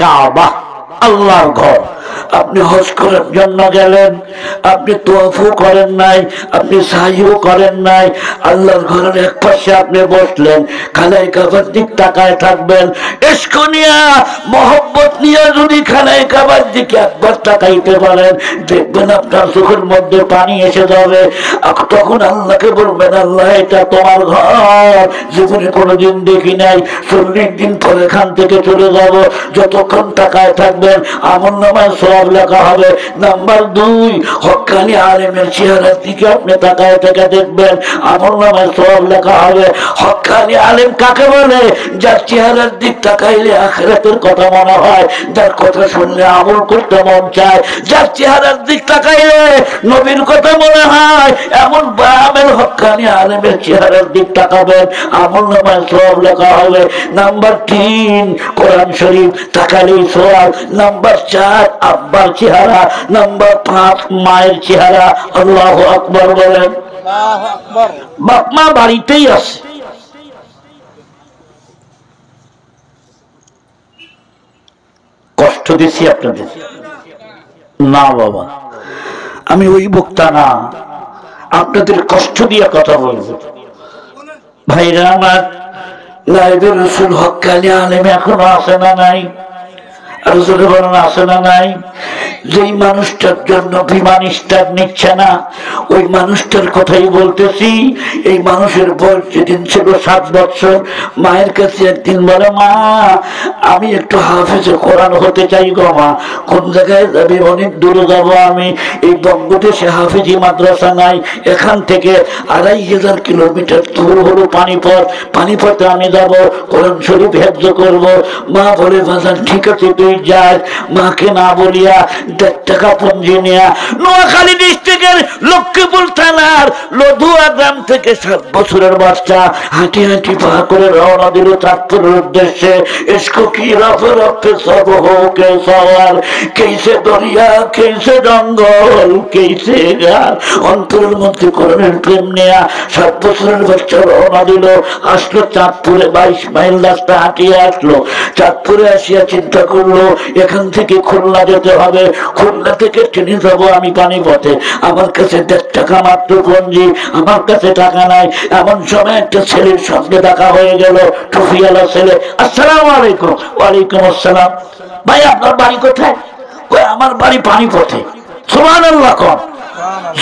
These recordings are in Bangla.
কাবা, আল্লাহর ঘর। আপনি হজ করার জন্য গেলেন, আপনি তওয়াফও করেন নাই, আপনি সাইও করেন নাই, আল্লাহর ঘরের এক পাশে আপনি বসলেন, খানায় কাবার দিক তাকায় থাকবেন। ইশক নিয়া, মহব্বত নিয়ে যদি খানায় কাবার দিকে একবার তাকাইতে পারেন, দেখবেন আপনার চোখের মধ্যে পানি এসে যাবে। তখন আল্লাহকে বলবেন, আল্লাহ এটা তোমার ঘর, জীবনে কোনোদিন দেখি নাই, 40 দিন পরে এখান থেকে চলে যাব। যতক্ষণ তাকায় থাকবেন আমল নামায় সওয়াব লেখা হবে। নাম্বার 2, হক্কানি আলেমের চেহারার দিকে আপনি তাকায় থেকে দেখবেন, আমল নামায় সওয়াব লেখা হবে। হক্কানি আলেম কাকে বলে? যার চেহারার দিক তাকাইলে আখিরাতের কথা মনে হয়, যার কথা শুনলে আমল করতে মন চায়, যার চেহারার দিক তাকাইলে নবীর কথা মনে হয়, এমন আমেল হক্কানি আলেমের চেহারার দিক তাকাবেন, আমল নামায় সওয়াব লেখা হবে। নাম্বার 3, কোরআন শরীফ তাকালেই সওয়াব। নাম্বার 4, আব্বার চেহারা। নাম্বার 5, মায়ের চেহারা। আল্লাহু আকবার বলেন। বাপ মা বাড়িতেই আছে, কষ্ট দিচ্ছি আপনাদের? না বাবা, আমি ওই বক্তা না, আপনাদের কষ্ট দিয়ে কথা বলবো। ভাইরা আমার, লাইভের রসুল হক্কানি আলেম এখনো আছে না নাই? আর জোরে বলেন, আছে না নাই? যেই মানুষটার জন্য বিমান স্টার নিচ্ছে না, ওই মানুষটার কথাই বলতেছি। এই মানুষের বয়স যেদিন ছিল 7 বছর, মায়ের কাছে একদিন বলে, মা আমি একটু হাফেজে কোরআন হতে চাই গো মা। কোন জায়গায় যাবে? অনেক দূরে যাব আমি, এই বঙ্গদেশে হাফেজি মাদ্রাসা নাই, এখান থেকে 2500 কিলোমিটার দূর হলো পানিপথ, পানিপথে আমি যাব, কোরআন শরীফ হেফজ করব। মা বলে, বাজান ঠিক আছে তুই যাস। মাকে না বলিয়া 1.5 টাকা পুঁজি নেয়া নোয়াখালী ডিস্ট্রিক্টের লক্ষ্মীপুর থানার লধুয়া গ্রাম থেকে 7 বছরের বাচ্চা হাঁটি হাঁটি পা করে রওনা দিল চাঁদপুরের উদ্দেশ্যে। ইশকো কি রফে রফে সব হো কে সওয়ার, কেসে দরিয়া কেসে জঙ্গল কেসে গাল। অন্তরের মধ্যে কোরআনের প্রেম নেয়া 7 বছরের বাচ্চা রওনা দিল, আসলো চাঁদপুরে। 22 মাইল রাস্তা হাঁটিয়ে আসলো। চাঁদপুরে আসিয়া চিন্তা করলো, এখান থেকে খুলনা যেতে হবে, খুলনা থেকে ট্রেনে যাবো আমি পানিপথে, আমার কাছে 1.5 টাকা মাত্র পুঁজি, আমার কাছে টাকা নাই। এমন সময় একটা ছেলের সঙ্গে দেখা হয়ে গেল, টুপিওয়ালা ছেলে। আসসালামু আলাইকুম। ওয়ালাইকুম আসসালাম। ভাই আপনার বাড়ি কোথায়? আমার বাড়ি পানিপথে। সুবহানাল্লাহ কোন।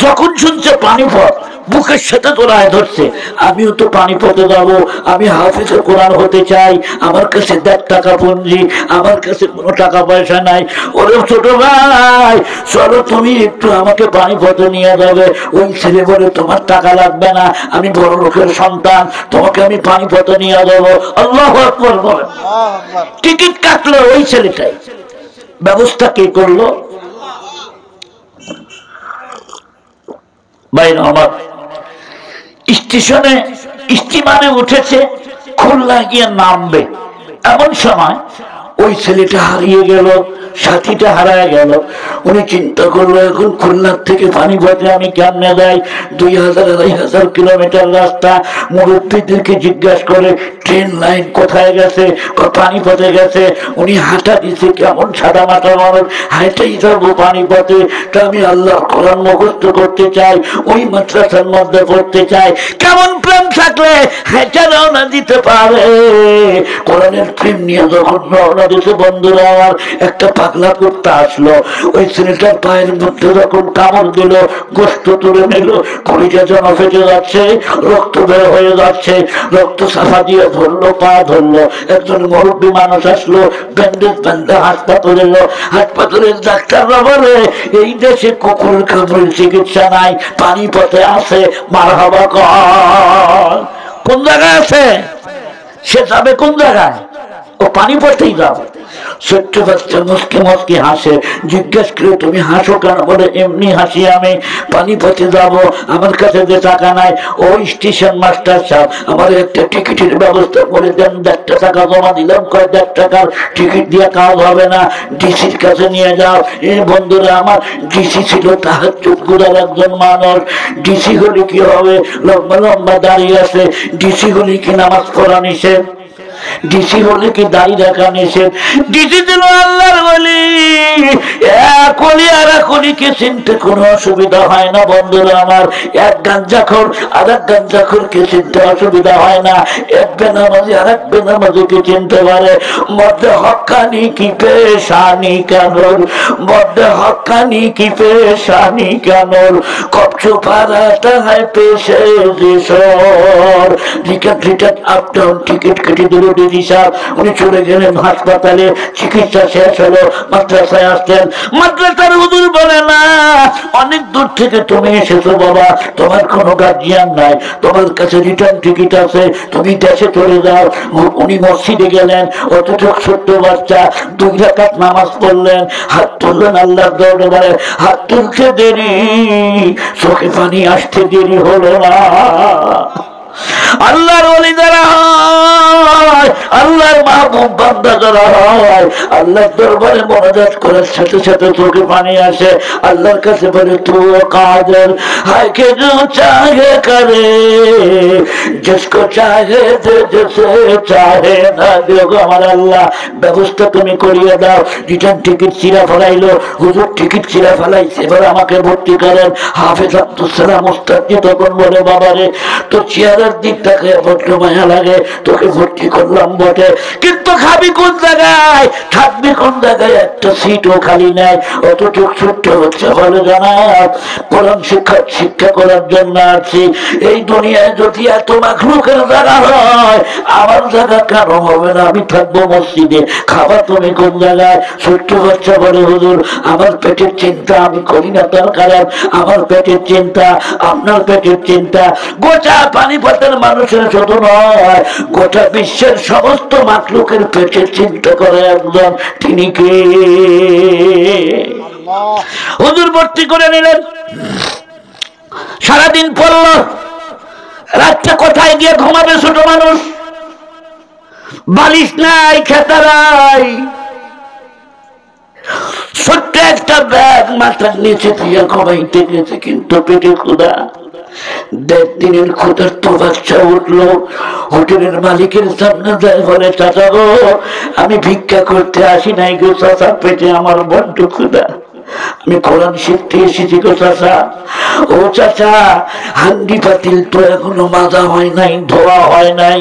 যখন শুনছে পানিপথ, বুকের সাথে তোলায় ধরছে, আমিও তো পানিপথে যাবো, আমি হাফেজে কোরআন হতে চাই, আমার কাছে 1.5 টাকা পুঁজি, আমার কাছে কোনো টাকা পয়সা নাই। ওরে ছোট ভাই, চলো তুমি একটু আমাকে পানিপথে নিয়ে যাবে। ওই ছেলে বলে, তোমার টাকা লাগবে না, আমি বড় লোকের সন্তান, তোমাকে আমি পানিপথে নিয়ে যাবো। আল্লাহু আকবার বলে। টিকিট কাটলো ওই ছেলেটাই। ব্যবস্থা কে করলো? বাইরে আমার স্টেশনে স্টিমারে উঠেছে, খুলনা গিয়ে নামবে। এমন সময় ওই ছেলেটা হারিয়ে গেল, সাথীটা হারায় গেল। উনি চিন্তা করলো, এখন খুলনার থেকে পানিপথে আমি কেমনে যাই? 2000-2500 কিলোমিটার রাস্তা। মুরব্বীদেরকে জিজ্ঞাসা করে, ট্রেন লাইন কোথায় গেছে? পানিপথে গেছে। উনি হাঁটা দিচ্ছে, কেমন সাদা মাথা মানুষ, হাঁটাই যাবো পানিপথে। তা আমি আল্লাহর কোরআন মুখস্থ করতে চাই, ওই মাদ্রাসার মধ্যে পড়তে চাই। কেমন প্রেম থাকলে হেঁটে রওনা দিতে পারে? কোরআনের প্রেম নিয়ে যখন রওনা দিতে, বন্ধুরা আমার, একটা পাগলা কুত্তা আসলো। ওই ছেলেটার পায়ের মধ্যে যখন কামড় দিল, গোস্ত তুলে নিল, কলিজা যেন ফেটে যাচ্ছে, রক্ত বের হয়ে যাচ্ছে। রক্ত সাফা দিয়ে ধরলো, পা ধরলো। একজন মুরব্বী মানুষ আসলো, ব্যান্ডেজ বান্ধে হাসপাতালে এলো। হাসপাতালের ডাক্তাররা বলে, এই দেশে কুকুর কামড়ের চিকিৎসা নাই, পানিপথে আছে। মারহাবা কর। কোন জায়গায় আছে? সে যাবে কোন জায়গায়? ও পানিপথেই যাবে। ছোট্ট বাচ্চা মুসকে মুসকে হাসে। জিজ্ঞেস করে, তুমি হাসো কেন? বলে, এমনি হাসি, আমি পানিপথে যাব, আমার কাছে যে টাকা নাই। ওই স্টেশন মাস্টার সাহেব, আমার একটা টিকিটের ব্যবস্থা করে দেন। 1.5 টাকা জমা দিলাম, কয় 1.5 টাকার টিকিট দিয়ে কাজ হবে না, ডিসির কাছে নিয়ে যাও। এই বন্ধুরা আমার, ডিসি ছিল তাহাজ্জুদ গুজার একজন মানুষ। ডিসি হলে কি হবে? লম্বা লম্বা দাঁড়িয়ে আছে। ডিসি হলে কি নামাজ পড়া নিষেধ? ডিসি হলে কি দাঁড়িয়ে রাখা নিষেধ? ডিসি ছিল আল্লাহর ওলি, এক ওলি আর এক ওলিকে চিনতে কোনো অসুবিধা হয় না বন্ধুরা আমার। এক গাঞ্জাখোর আর এক গাঞ্জাখোরকে চিনতে অসুবিধা হয় না, এক বেনামাজি আর এক বেনামাজিকে চিনতে পারে। মধ্যে হক্কানি কি পেশানি কানুর, মধ্যে হক্কানি কি পেশানি কানুর, কপচু পাড়াটা হয় পেশে দেশর। টিকিট আপ ডাউন টিকিট কেটে দিল ডিসি সাহেব, উনি চলে গেলেন হাসপাতালে, চিকিৎসা শেষ হলো, মাদ্রাসায় আসলেন। মাদ্রাসার হুজুর বলে না, অনেক দূর থেকে তুমি এসেছো বাবা, তোমার কোনো গার্জিয়ান নাই, তোমার কাছে রিটার্ন টিকিট আছে, তুমি দেশে চলে যাও। উনি মসজিদে গেলেন, অথচ ছোট্ট বাচ্চা 2 রাকাত নামাজ পড়লেন, হাত তুললেন আল্লাহর দরবারে। হাত তুলতে দেরি, চোখে পানি আসতে দেরি হলো না। আল্লাহর ওলি যারা হয়, আল্লাহর মাহবুব বান্দা যারা হয়, আল্লাহর দরবারে মোনাজাত করার সাথে সাথে চোখে পানি আসে। আল্লাহর কাছে বলে তু কাদের হায় কে जो चाहे करे, जिसको चाहे दे, जैसे चाहे ना देओ। আমার আল্লাহ ব্যবস্থা তুমি করিয়ে দাও। রিটার্ন টিকিট চিরা ফেলাইলো, হুজুর টিকিট চিরা ফেলাইছে, এবার আমাকে ভর্তি করেন। হাফেজ আব্দুল সালাম উস্তাদ তখন বলে বাবারে তোর চেহারার দিকটাকে বড্ড মায়া লাগে, তোকে ভর্তি করলাম বটে, কিন্তু খাবি কোন জায়গায়, থাকবি কোন জায়গায়, একটা সিটও খালি নাই। অথচ ছোট্ট হচ্ছে বলে জানাব কোরআন শিক্ষা করার জন্য আছি। এই দুনিয়ায় যদি এত মাখলুকের জায়গা হয়, আমার জায়গা কেন হবে না? আমি থাকবো মসজিদে, খাবার তুমি কোন জায়গায়? ছোট্ট বাচ্চা বলে হুজুর আমার পেটের চিন্তা আমি করি না, তার কারণ আমার পেটের চিন্তা আপনার পেটের চিন্তা। গোটা পানিপথের মানুষের শুধু নয়, গোটা বিশ্বের সমস্ত মাখলুকের পেটের চিন্তা করে একজন, তিনি কে? হুজুর ভর্তি করে নিলেন, সারাদিন পড়ল, রাতটা কোথায় গিয়ে ঘুমাবে ছোট মানুষ? বালিশ নাই, খেতা নাই, ছোট্ট একটা ব্যাগ মাথার নিচে দিয়ে ঘুমাইতে গেছে, কিন্তু পেটে ক্ষুধা। 1.5 দিনের ক্ষুধার তো বাচ্চা উঠলো, হোটেলের মালিকের সামনে যায়, বলে চাচা গো আমি ভিক্ষা করতে আসি নাই গো চাচা, পেটে আমার বড্ড ক্ষুধা, আমি কোরআন শিখতে এসেছি গো চাচা। ও চাচা হান্ডি পাতিল তো এখনো মাজা হয় নাই, ধোয়া হয় নাই,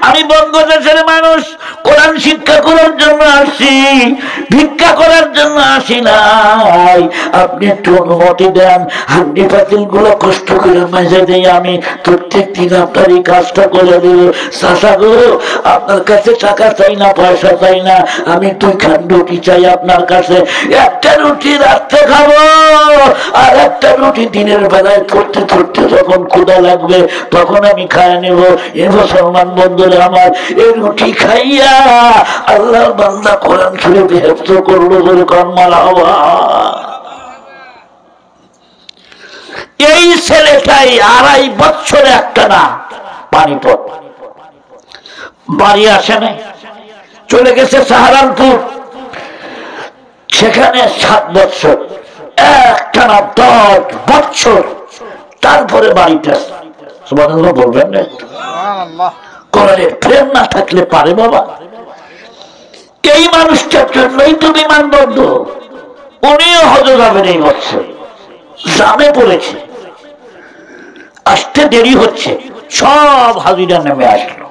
আমি বঙ্গদেশের মানুষ, কোরআন শিক্ষা করার জন্য আসছি, ভিক্ষা করার জন্য আসি নাই। আপনি একটু অনুমতি দেন, হান্ডি পাতিল গুলো কষ্ট করে মেজে দিই, আমি প্রত্যেক দিন আপনার এই কাজটা করে দিব। চাচা গো আপনার কাছে টাকা চাই না, পয়সা চাই না, আমি 2 খান রুটি চাই আপনার কাছে। একটা রুটি রাত্রে খাবো, আর একটা রুটি দিনের বেলায় পড়তে পড়তে যখন ক্ষুধা লাগবে তখন আমি খায় নেব। এ মুসলমান বন্ধুরা আমার, এই রুটি খাইয়া আল্লাহর বান্দা কোরআন শরীফ হেফজ করলো, যেরকম মারহাবা। এই ছেলেটাই 2.5 বছরে একটা না পানিপথ, বাড়ি আসে নাই, চলে গেছে সাহারানপুর, সেখানে 7 বছর, একটানা 10 বছর, তারপরে বাড়িতে সুবহানাল্লাহ বলবেন না? কোরআনের প্রেম না থাকলে পারে বাবা? এই মানুষটার জন্যই তো বিমানবন্ধ, উনিও হজে যাবেন এই বছর, জামে পড়েছে, আসতে দেরি হচ্ছে, সব হাজিরা নেমে আসলো।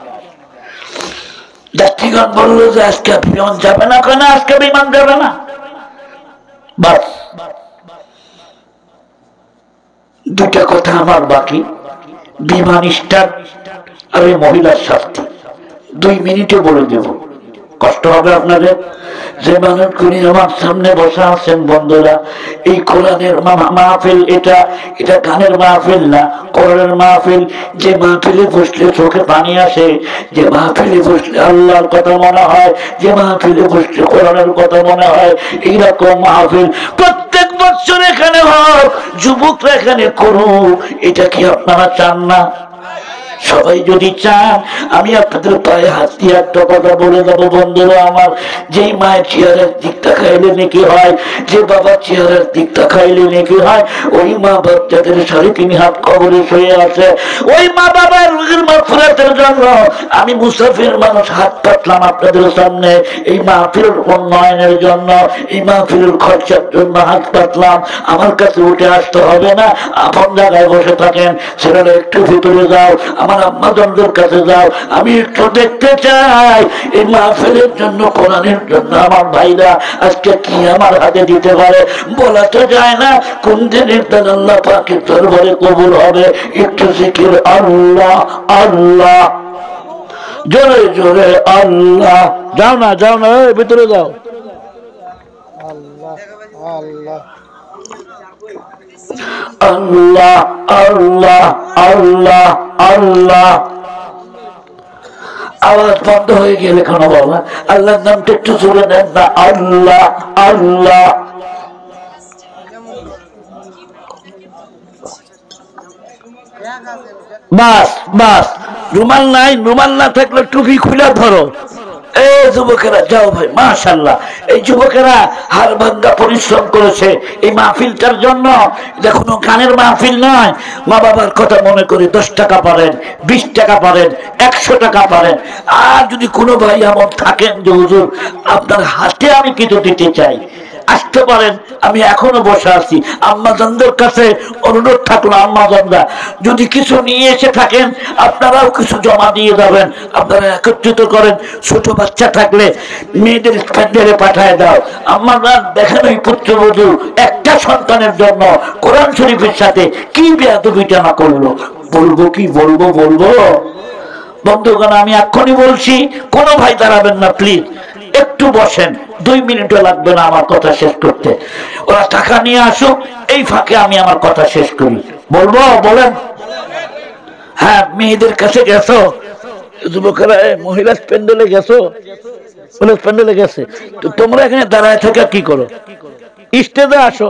যাত্রীগণ বললো যে আজকে বিমান যাবে না, কেন আজকে বিমান যাবে না? বাস 2টা কথা আমার বাকি, বিমান স্টার্ট আর ওই মহিলার শাস্তি 2 মিনিটে বলে দেব, কষ্ট হবে আপনাদের। যে মানুষগুলি আমার সামনে বসা আছেন বন্ধুরা, এই কোরআনের মাহফিল, এটা গানের মাহফিল না, কোরআনের মাহফিল। যে মাহফিলে বসলে চোখে পানি আসে, যে মাহফিলে বসলে আল্লাহর কথা মনে হয়, যে মাহফিলে বসলে কোরআনের কথা মনে হয়, এইরকম মাহফিল প্রত্যেক বছর এখানে হোক, যুবকরা এখানে করুক, এটা কি আপনারা চান না? সবাই যদি চান আমি আপনাদের পায়ে হাত দিয়ে একটা কথা বলে দেবো বন্ধুরা আমার, যেই মায়ের চেহারার দিকটা খাইলে নাকি হয়, যে বাবার চেহারার দিকটা খাইলে নাকি হয়, ওই মা বাচ্চাদের 3.5 হাত কবরে শুয়ে আছে। ওই মা বাবার রোগের মাগফিরাতের জন্য আমি মুসাফির মানুষ হাত পাতলাম আপনাদের সামনে। এই মাহফিলের উন্নয়নের জন্য, এই মাহফিলের খরচার জন্য হাত পাতলাম। আমার কাছে উঠে আসতে হবে না, আপন জায়গায় বসে থাকেন। সেখানে একটু ভিতরে যাও, আমার আম্মাজনদের কাছে যাও, আমি একটু দেখতে চাই এই মাহফিলের জন্য, কোরআনের জন্য আমার ভাইরা আজকে কি আমার হাতে দিতে পারে। বলা তো যায় না কোন দিনের তার আল্লাহ পাকের দরবারে কবুল হবে। একটু জিকির আল্লাহ আল্লাহ, জোরে জোরে আল্লাহ। যাও না যাও না, ভিতরে যাও। আল্লাহ আল্লাহ আল্লাহ আল্লাহ। আওয়াজ বন্ধ হয়ে গেলে কেন বাবা? আল্লাহর নামটা একটু জোরে নেন না, আল্লাহ আল্লাহ। বাস বাস, রুমাল নাই, রুমাল না থাকলে টুপি খুলে ধরো। এই যুবকেরা যাও ভাই, মাশাআল্লাহ। এই যুবকেরা হাড় ভাঙ্গা পরিশ্রম করেছে এই মাহফিলটার জন্য। এটা কোনো গানের মাহফিল নয়। মা বাবার কথা মনে করে 10 টাকা পারেন, 20 টাকা পারেন, 100 টাকা পারেন। আর যদি কোনো ভাই এমন থাকেন যে হুজুর আপনার হাতে আমি কিছু দিতে চাই, আসতে পারেন। আমি এখনো বসে আছি। আম্মাজানদের কাছে অনুরোধ থাকলো, আম্মাজানরা যদি কিছু নিয়ে এসে থাকেন আপনারাও কিছু জমা দিয়ে যাবেন। আপনারা একত্রিত করেন। ছোট বাচ্চা থাকলে মেয়েদের প্যান্ডেলে পাঠায় দাও। আম্মাজান দেখেন ওই পুত্রবধূ একটা সন্তানের জন্য কোরআন শরীফের সাথে কি বেয়াদবিটা না করলো। বলবো কি বলবো বলবো বন্ধুগণ, আমি এক্ষুনি বলছি, কোনো ভাই দাঁড়াবেন না প্লিজ, একটু বসেন। 2 মিনিটও লাগবে না আমার কথা শেষ করতে। ওরা টাকা নিয়ে আসুক, এই ফাঁকে আমি আমার কথা শেষ করি। বলবো? বলেন। হ্যাঁ, মেয়েদের কাছে গেছো যুবকেরা? মহিলা প্যান্ডেলে গেছো? প্যান্ডেলে গেছে তো তোমরা এখানে দাঁড়ায় থাকা কি করো? স্টেজে আসো,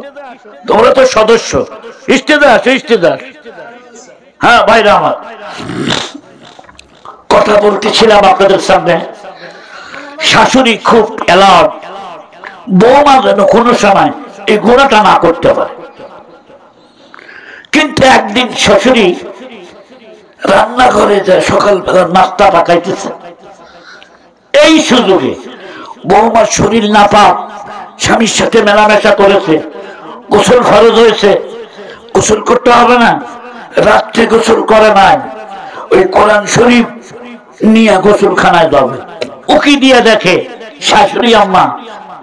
তোমরা তো সদস্য। স্টেজে আসো, স্টেজে আসো। হ্যাঁ ভাইরা আমার, কথা বলতেছিলাম আপনাদের সামনে। শাশুড়ি খুব অ্যালার্ট, বৌমা যেন কোনো সময় এই গোড়াটা না করতে পারে। কিন্তু একদিন শাশুড়ি রান্নাঘরে যায়, সকালবেলা নাস্তা পাকাইতেছে। এই সুযোগে বৌমার শরীর নাপাক, স্বামীর সাথে মেলামেশা করেছে, গোসল ফরজ হয়েছে, গোসল করতে হবে না, রাত্রে গোসল করে নাই, ওই কোরআন শরীফ নিয়ে গোসলখানায় যাবে। উকি দিয়ে দেখে শাশুড়ি আম্মা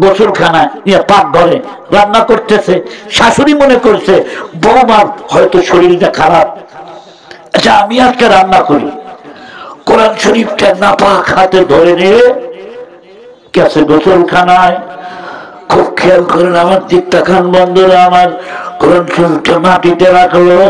গোসলখানায় নিয়ে পাক ঘরে রান্না করতেছে। শাশুড়ি মনে করছে বৌমার হয়তো শরীরটা খারাপ, আচ্ছা আমি আজকে রান্না করি। কোরআন শরীফটা নাপাক হাতে ধরে নিয়ে গেছে গোসলখানায়। খুব খেয়াল করেন আমার দিকটা, খান বন্ধুরা আমার। কোরআন শরীফটা মাটিতে রাখলো,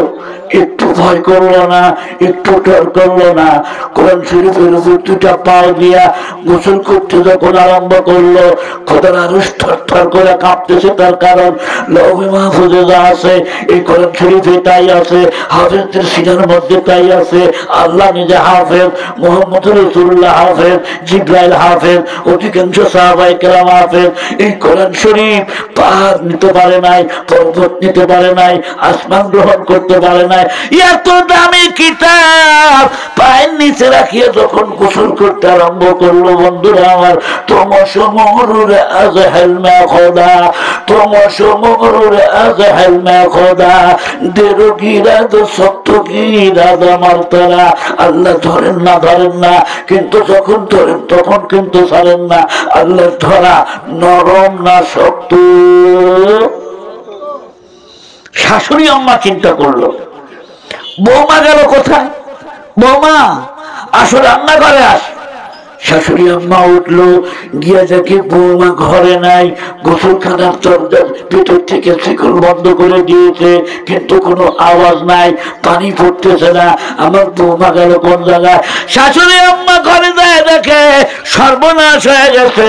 একটু ভয় করলো না, একটু ডর করলো না। কোরআন শরীফের উপর 2টা পাও দিয়া গোসল করতে যখন আরম্ভ করলো, খোদার আরশ থরথর করে কাঁপতেছে। তার কারণ লৌহে মাহফুজে যা আছে এই কোরআন শরীফে তাই আছে, হাফেজদের সিনার মধ্যে তাই আছে। আল্লাহ নিজে হাফেজ, মুহাম্মদ রাসূলুল্লাহ হাফেজ, জিবরাইল হাফেজ, অধিকাংশ সাহাবায়ে কেরাম হাফেজ। এই কোরআন শরীফ পাহাড় নিতে পারে নাই, পর্বত নিতে পারে নাই, আসমান গ্রহণ করতে পারে নাই। এত দামি কিতাব পায়ের নিচে রাখিয়ে যখন গোসল করতে আরম্ভ করলো বন্ধুরা আমার, তোমার মরুরে আজ হেলমে খোদা, তোমার মরুরে আজ হেলমে খোদা, দেরো গিরাদ সত্য গিরাদ আমার তারা। আল্লাহ ধরেন না, ধরেন না, কিন্তু যখন ধরেন তখন কিন্তু ছাড়েন না। আল্লাহ ধরা নরম না শক্ত। শাশুড়ি আম্মা চিন্তা করলো, বৌমা গেল কোথায়? বৌমা আসো, রান্না করে আস। শাশুড়ি আম্মা উঠলো, গিয়া দেখে বৌমা ঘরে নাই। গোসলখানার দরজার ভিতর থেকে শিকল বন্ধ করে দিয়েছে, কিন্তু কোনো আওয়াজ নাই, পানি পড়তেছে না। আমার বৌমা গেল কোন জায়গায়? শাশুড়ি আম্মা ঘরে যায় দেখে সর্বনাশ হয়ে গেছে,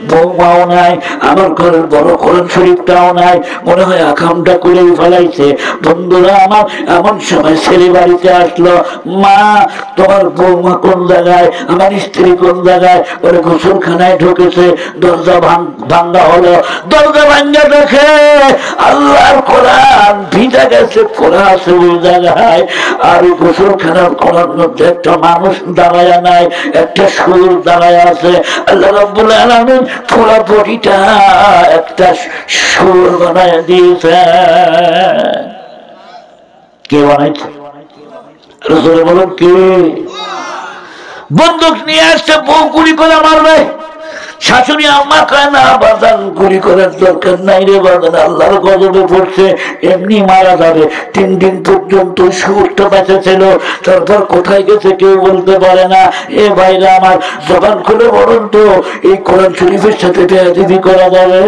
বৌমাও নাই, আমার ঘরের বড় কোরআন শরীফটাও নাই, মনে হয় আকামটা করে ফেলাইছে। বন্ধুরা আমার, এমন সময় ছেলে বাড়িতে আসলো, মা তোমার বৌমা কোন জায়গায়, আমার স্ত্রী কোন জায়গায়? ওরা গোসলখানায় ঢুকেছে, দরজা ভাঙ্গা হলো, দরজা ভাঙ্গা দেখে আল্লাহর কোরআন ভিজা গেছে, পড়া আছে ওই জায়গায়। আর গোসলখানার কোরআন মধ্যে একটা মানুষ দাঁড়ায় নাই, একটা সুর দাঁড়ায় আছে। আল্লাহ রাব্বুল আলামিন পুরা বডিটা একটা সুর বানায় দিয়েছে। কে বানাইছে? রাসূল বলেন কে? বন্দুক নিয়ে আসছে, বউ গুলি করে মারবে। শাশুড়ি আম্মা কয় না বাজান, গুলি করার দরকার নাই রে বাজান, আল্লাহর গজবে পড়ছে, এমনি মারা যাবে। 3 দিন পর্যন্ত সুরটা বেঁচে ছিল, তারপর কোথায় গেছে কেউ বলতে পারে না। এ ভাইরা আমার, জবান খুলে বলুন তো, এই কোরআন শরীফের সাথে বেয়াদবি করা যাবে?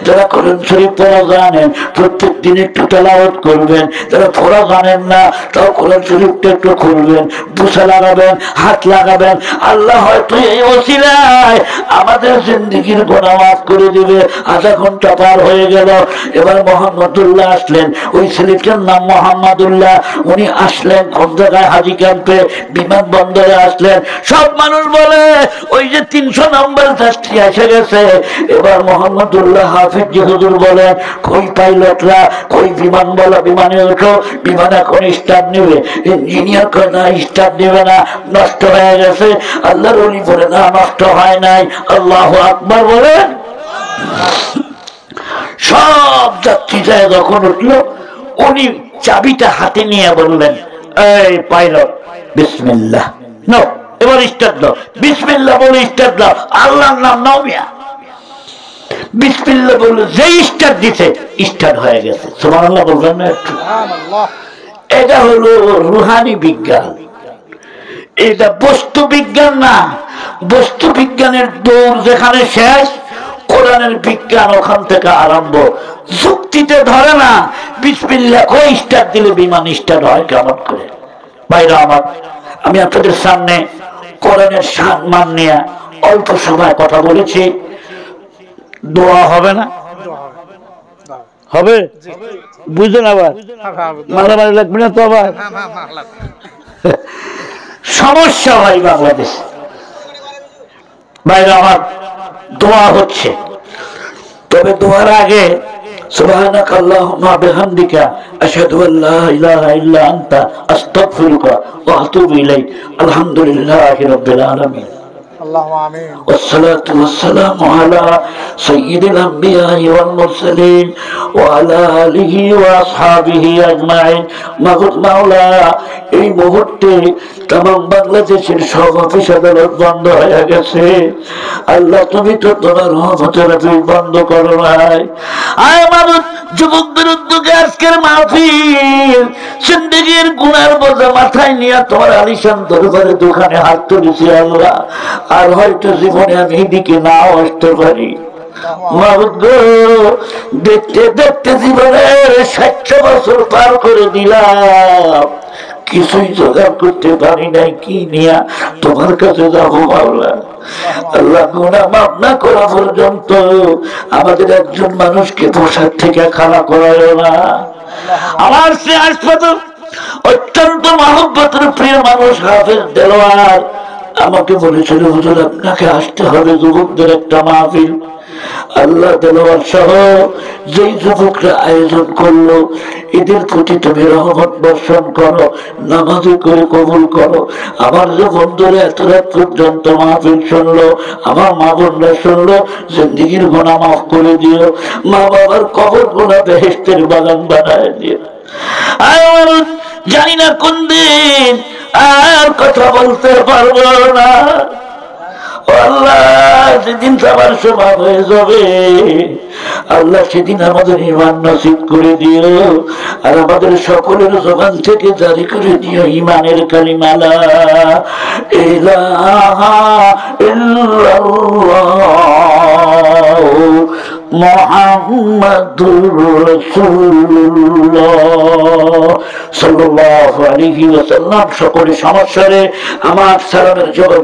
যারা কোরআন শরীফ পড়া জানেন প্রত্যেক দিন একটু তেলাওয়াত করবেন, যারা পড়া জানেন না তাও কোরআন শরীফটা একটু খুলবেন, বুসা লাগাবেন, হাত লাগাবেন। আল্লাহ হয়তো এই ওসিলায় আমাদের জিন্দেগির গুনাহ মাফ করে দিবে। আধা ঘন্টা পার হয়ে গেল, এবার মোহাম্মদুল্লাহ আসলেন। ওই ছেলেটার নাম মোহাম্মদুল্লাহ। উনি আসলেন কোন জায়গায়? হাজি ক্যাম্পে, বিমানবন্দরে আসলেন। সব মানুষ বলে ওই যে 300 নম্বর যাত্রী এসে গেছে। এবার মোহাম্মদুল্লাহ হাফিজ হুজুর বলেন, কই পাইলটরা, কই বিমানওয়ালা, বিমানে ওঠো, বিমান এখন স্টার্ট নেবে। ইঞ্জিনিয়ার কয় না স্টার্ট নেবে না, নষ্ট হয়ে গেছে। আল্লাহর ওলি বলে না, নষ্ট হয় নাই। আল্লাহু আকবার বলেন। সব যাত্রী যায় যখন উঠলো, উনি চাবিটা হাতে নিয়ে বললেন, এই পাইলট বিসমিল্লাহ নাও, এবার স্টার্ট দাও। বিসমিল্লাহ বলে স্টার্ট দাও, আল্লাহর নাম নাও মিয়া। বিসমিল্লাহ বলে যেই স্টার্ট দিছে, স্টার্ট হয়ে গেছে। সুবহানাল্লাহ বলবেন না একটু? এটা হলো রুহানি বিজ্ঞান, এটা বস্তু বিজ্ঞান না। বস্তু বিজ্ঞানের দৌড় যেখানে শেষ, কোরআনের বিজ্ঞান ওখান থেকে আরম্ভ। যুক্তিতে ধরে না, বিসমিল্লাহ কই স্টার্ট দিলে বিমান স্টার্ট হয় কেমন করে? ভাইরা আমার, আমি আপনাদের সামনে কোরআনের সম্মান নিয়ে অল্প সময় কথা বলেছি। দোয়া হবে না? হবে? বুঝলেন? আবার মারামারি লাগবে না তো? আবার সমস্যা হয় বাংলাদেশ। ভাইরা আমার, দোয়া হচ্ছে, তবে দোয়ার আগে সুবহানাকা আল্লাহুম্মা বিহামদিকা আশহাদু আল্লা ইলাহা ইল্লা আনতা আস্তাগফিরুকা ওয়া আতুবু ইলাইক। আলহামদুলিল্লাহি রাব্বিল আলামিন। والصلاة والسلام على سيد الأنبياء والمرسلين وعلى آله وأصحابه أجمعين। মাওলা, এই মুহূর্তে तमाम বাংলাদেশের সব অফিস আদালত বন্ধ হয়ে গেছে। আল্লাহ তুমি তো তোমার রহমতের বন্ধ করো নাই। আয় মাবুদ, যুবকদের উদ্যোগে আজকের মাহফিল, জিন্দেগির গুনার বোঝা মাথায় নিয়ে তোমার আলিশান দরবারে দোকানে হাত তুলেছি আল্লাহ। আর হয়তো জীবনে আমি এদিকে নাও আসতে পারি। মাবুদ গো, দেখতে দেখতে জীবনের 60 বছর পার করে দিলাম, কিছুই জোগাড় করতে পারি নাই। কি নিয়া তোমার কাছে যাবো মাওলা? আল্লাহ, গুনাহ মাফ না করা পর্যন্ত আমাদের একজন মানুষকে পোশাক থেকে খাড়া করায় না। আমার সে হাসপাতাল অত্যন্ত মহব্বতের প্রিয় মানুষ হাফেজ দেলোয়ার আমাকে বলেছিল, হুজুর আপনাকে আসতে হবে যুবকদের একটা মাহফিল। আল্লাহ, দেলোয়ার সহ যেই যুবকরা আয়োজন করলো, এদের প্রতি তুমি রহমত বর্ষণ করো, নামাজি করে কবুল করো। আমার যে বন্ধুরা এত রাত পর্যন্ত মাহফিল শুনলো, আমার মা বোনরা শুনলো, জিন্দেগির গুনাহ মাফ করে দিও। মা বাবার কবর গুনাহ বেহেশতের বাগান বানায় দিও। জানি না কোন দিন আর কথা বলতে পারবো না। আল্লাহ, যেদিন সবার সমান হয়ে যাবে, আল্লাহ সেদিন আমাদের ঈমান নসিব করে দিও। আর আমাদের সকলের জবান থেকে জারি করে দিও ঈমানের কালিমা লা ইলাহা ইল্লাল্লাহ মুহাম্মাদুর রাসূলুল্লাহ সাল্লাল্লাহু আলাইহি ওয়াসাল্লাম। সকলের সমস্যারে আমার সালামের জবাব